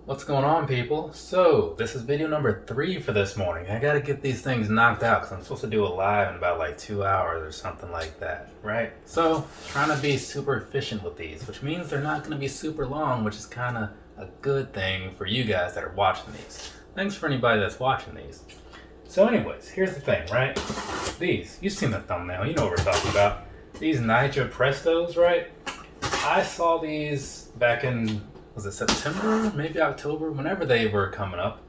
What's going on, people? So, this is video number 3 for this morning. I gotta get these things knocked out because I'm supposed to do a live in about like 2 hours or something like that, right? So, trying to be super efficient with these, which means they're not gonna be super long, which is kind of a good thing for you guys that are watching these. Thanks for anybody that's watching these. So anyways, here's the thing, right? These, you've seen the thumbnail, you know what we're talking about. These Nike Air Prestos, right? I saw these back in, was it September, maybe October, whenever they were coming up.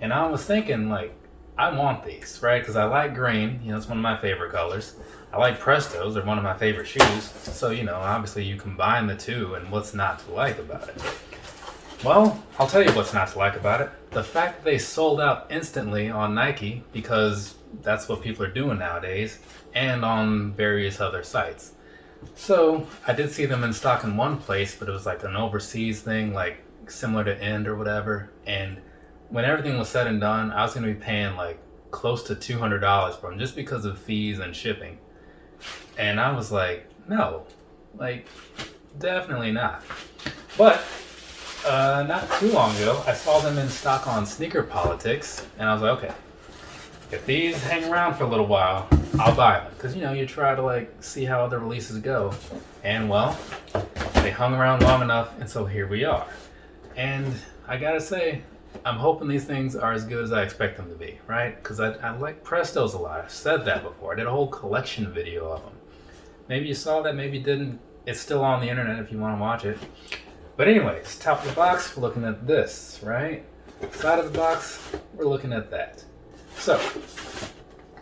And I was thinking, like, I want these, right? Because I like green, it's one of my favorite colors. I like Prestos, they're one of my favorite shoes. So, obviously you combine the two, and what's not to like about it? Well, I'll tell you what's not to like about it. The fact that they sold out instantly on Nike, because that's what people are doing nowadays, and on various other sites. So I did see them in stock in one place, but it was like an overseas thing, like similar to End or whatever. And when everything was said and done, I was going to be paying like close to $200 for them just because of fees and shipping. And I was like, no, like definitely not. But not too long ago, I saw them in stock on Sneaker Politics, and I was like, okay, if these hang around for a little while, I'll buy them. Because, you try to, like, see how other releases go. And, well, they hung around long enough, and so here we are. And I gotta say, I'm hoping these things are as good as I expect them to be, right? Because I like Prestos a lot. I've said that before. I did a whole collection video of them. Maybe you saw that, maybe you didn't. It's still on the internet if you want to watch it. But anyways, top of the box, we're looking at this, right? Side of the box, we're looking at that. So,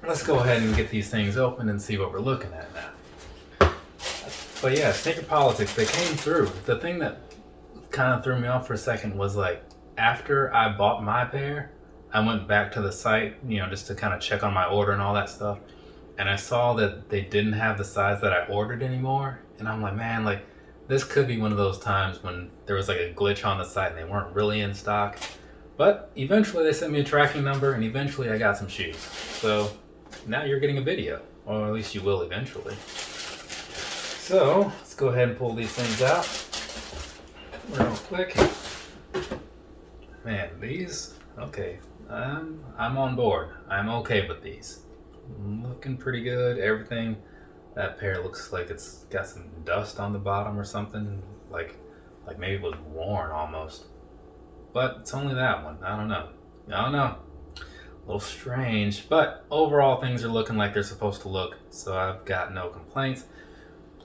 let's go ahead and get these things open and see what we're looking at now. But yeah, Sneaker Politics, they came through. The thing that kind of threw me off for a second was like, after I bought my pair, I went back to the site, just to kind of check on my order and all that stuff. And I saw that they didn't have the size that I ordered anymore. And I'm like, man, like, this could be one of those times when there was like a glitch on the site and they weren't really in stock. But eventually they sent me a tracking number and eventually I got some shoes. So now you're getting a video, or at least you will eventually. So let's go ahead and pull these things out real quick. Man, these, okay, I'm on board. I'm okay with these. Looking pretty good, everything. That pair looks like it's got some dust on the bottom or something, like maybe it was worn almost. But it's only that one. I don't know. A little strange, but overall things are looking like they're supposed to look, so I've got no complaints.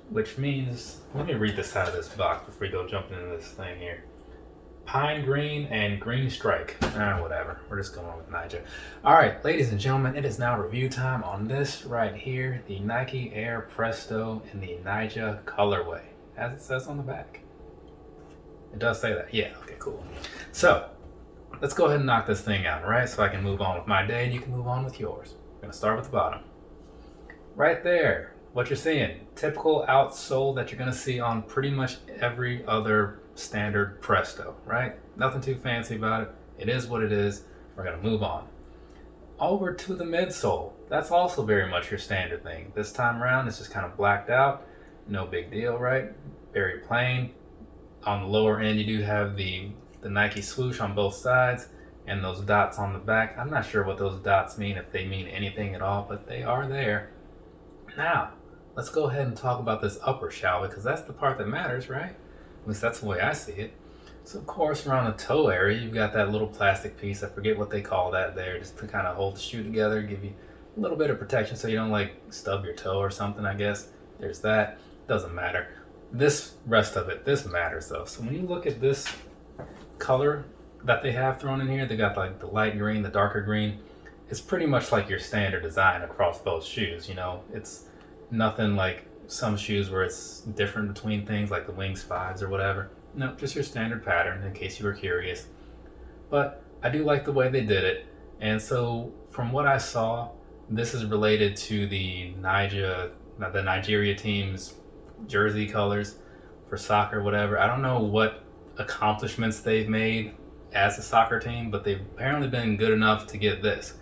Which means, let me read this out of this box before we go jumping into this thing here. Pine green and green strike. Whatever. We're just going with Nike. Alright, ladies and gentlemen, it is now review time on this right here, the Nike Air Presto in the Nike colorway, as it says on the back. It does say that. Yeah, okay, cool. So, let's go ahead and knock this thing out, right? So I can move on with my day and you can move on with yours. I'm going to start with the bottom. Right there, what you're seeing, typical outsole that you're going to see on pretty much every other standard Presto, right? Nothing too fancy about it. It is what it is. We're going to move on. Over to the midsole. That's also very much your standard thing. This time around, it's just kind of blacked out. No big deal, right? Very plain. On the lower end, you do have the Nike swoosh on both sides and those dots on the back. I'm not sure what those dots mean, if they mean anything at all, but they are there. Now, let's go ahead and talk about this upper, shall we? Because that's the part that matters, right? At least that's the way I see it. So, of course, around the toe area, you've got that little plastic piece. I forget what they call that there, just to kind of hold the shoe together, give you a little bit of protection so you don't, like, stub your toe or something, I guess. There's that. Doesn't matter. This rest of it, this matters, though. So when you look at this color that they have thrown in here, they got, like, the light green, the darker green. It's pretty much like your standard design across both shoes, It's nothing like some shoes where it's different between things, like the Wings 5s or whatever. No, just your standard pattern, in case you were curious. But I do like the way they did it. And so from what I saw, this is related to the Nigeria team's jersey colors for soccer, whatever. I don't know what accomplishments they've made as a soccer team, but they've apparently been good enough to get this.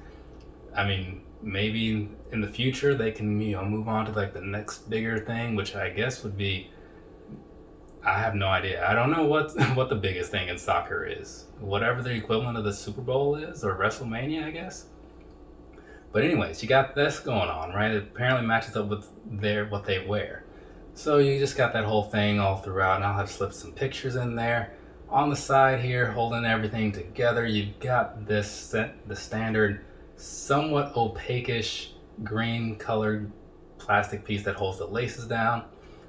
I mean, maybe in the future they can move on to like the next bigger thing, which I guess would be, I have no idea. I don't know what what the biggest thing in soccer is. Whatever the equivalent of the Super Bowl is, or WrestleMania, I guess. But anyways, you got this going on, right? It apparently matches up with what they wear. So you just got that whole thing all throughout, and I'll have slipped some pictures in there. On the side here, holding everything together, you've got the standard, somewhat opaque-ish green colored plastic piece that holds the laces down.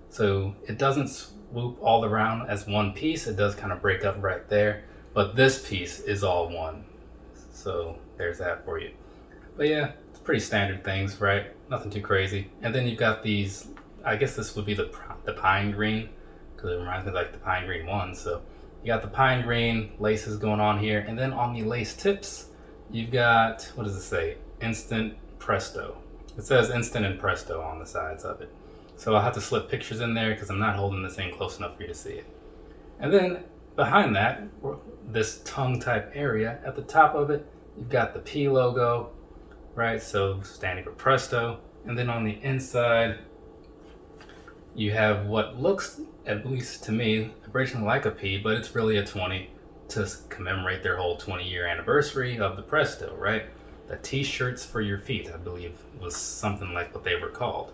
So it doesn't swoop all around as one piece. It does kind of break up right there, but this piece is all one. So there's that for you. But yeah, it's pretty standard things, right? Nothing too crazy. And then you've got these, I guess this would be the pine green, because it reminds me of like the pine green one. So you got the pine green laces going on here. And then on the lace tips, you've got, what does it say? Instant Presto. It says Instant and Presto on the sides of it. So I'll have to slip pictures in there because I'm not holding this thing close enough for you to see it. And then behind that, this tongue type area, at the top of it, you've got the P logo, right? So standing for Presto. And then on the inside, you have what looks, at least to me, originally like a P, but it's really a 20 to commemorate their whole 20-year anniversary of the Presto, right? The t-shirts for your feet, I believe, was something like what they were called.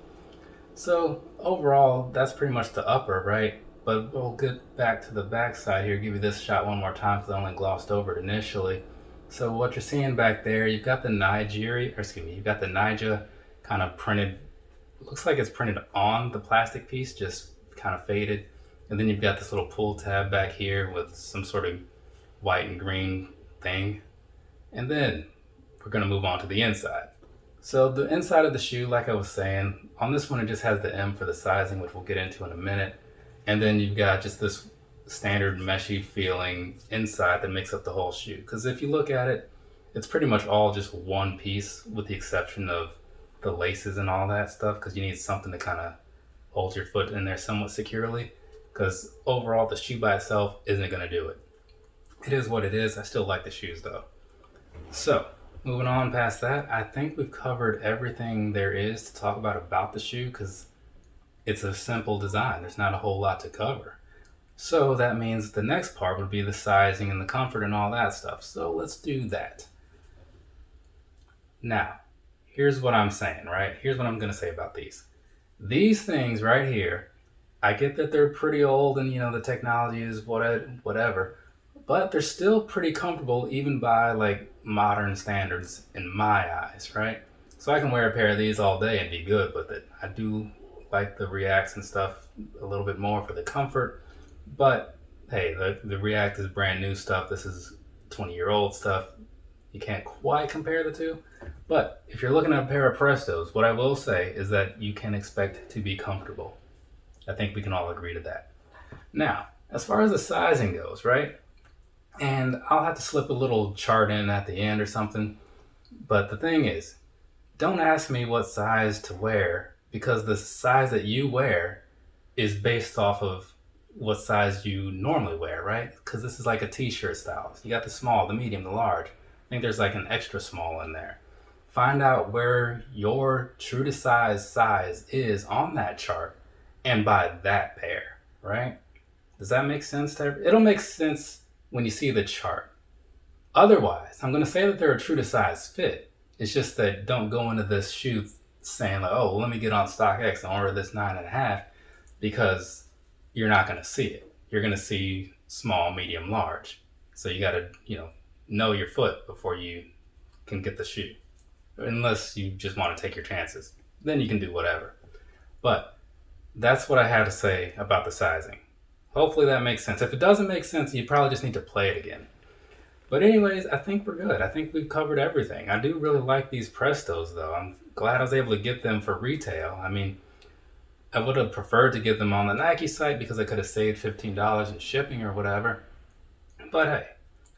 So overall, that's pretty much the upper, right? But we'll get back to the back side here, give you this shot one more time because I only glossed over it initially. So what you're seeing back there, you've got the you've got the Naija kind of printed, looks like it's printed on the plastic piece, just kind of faded. And then you've got this little pull tab back here with some sort of white and green thing. And then we're gonna move on to the inside. So the inside of the shoe, like I was saying, on this one it just has the M for the sizing, which we'll get into in a minute. And then you've got just this standard meshy feeling inside that makes up the whole shoe. Because if you look at it, it's pretty much all just one piece with the exception of the laces and all that stuff, because you need something to kind of hold your foot in there somewhat securely. Because overall, the shoe by itself isn't going to do it. It is what it is. I still like the shoes though. So moving on past that, I think we've covered everything there is to talk about the shoe, because it's a simple design. There's not a whole lot to cover. So that means the next part would be the sizing and the comfort and all that stuff. So let's do that. Now, here's what I'm saying, right? Here's what I'm going to say about these. These things right here, I get that they're pretty old and, the technology is whatever, but they're still pretty comfortable even by like modern standards in my eyes, right? So I can wear a pair of these all day and be good with it. I do like the Reacts and stuff a little bit more for the comfort, but hey, the React is brand new stuff. This is 20-year-old stuff. You can't quite compare the two, but if you're looking at a pair of Prestos, what I will say is that you can expect to be comfortable. I think we can all agree to that. Now, as far as the sizing goes, right? And I'll have to slip a little chart in at the end or something, but the thing is, don't ask me what size to wear, because the size that you wear is based off of what size you normally wear, right? Because this is like a t-shirt style. You got the small, the medium, the large. I think there's like an extra small in there. Find out where your true to size is on that chart and buy that pair, right? Does that make sense to everyone? It'll make sense when you see the chart. Otherwise, I'm going to say that they're a true to size fit. It's just that don't go into this shoe saying like, oh, well, let me get on StockX and order this 9.5, because you're not going to see it. You're going to see small, medium, large. So you got to, know your foot before you can get the shoe. Unless you just want to take your chances. Then you can do whatever. But that's what I had to say about the sizing. Hopefully that makes sense. If it doesn't make sense, you probably just need to play it again. But anyways, I think we're good. I think we've covered everything. I do really like these Prestos though. I'm glad I was able to get them for retail. I mean, I would have preferred to get them on the Nike site because I could have saved $15 in shipping or whatever. But hey,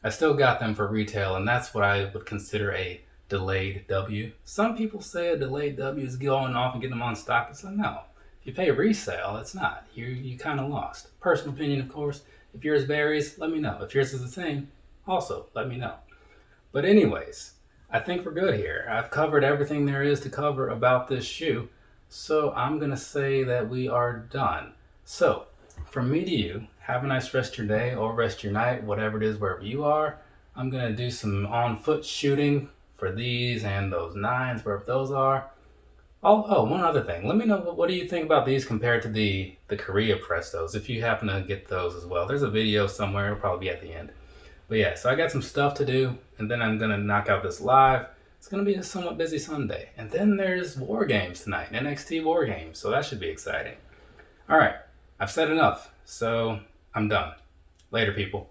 I still got them for retail, and that's what I would consider a delayed W. Some people say a delayed W is going off and getting them on stock. It's like, no. If you pay resale, it's not. You kind of lost. Personal opinion, of course. If yours varies, let me know. If yours is the same, also let me know. But anyways, I think we're good here. I've covered everything there is to cover about this shoe. So I'm going to say that we are done. So from me to you, have a nice rest of your day or rest of your night, whatever it is, wherever you are. I'm going to do some on-foot shooting for these and those 9s, wherever those are. Oh, one other thing. Let me know what do you think about these compared to the Korea Prestos, if you happen to get those as well. There's a video somewhere. It'll probably be at the end. But yeah, so I got some stuff to do, and then I'm going to knock out this live. It's going to be a somewhat busy Sunday. And then there's War Games tonight, NXT War Games, so that should be exciting. All right, I've said enough, so I'm done. Later, people.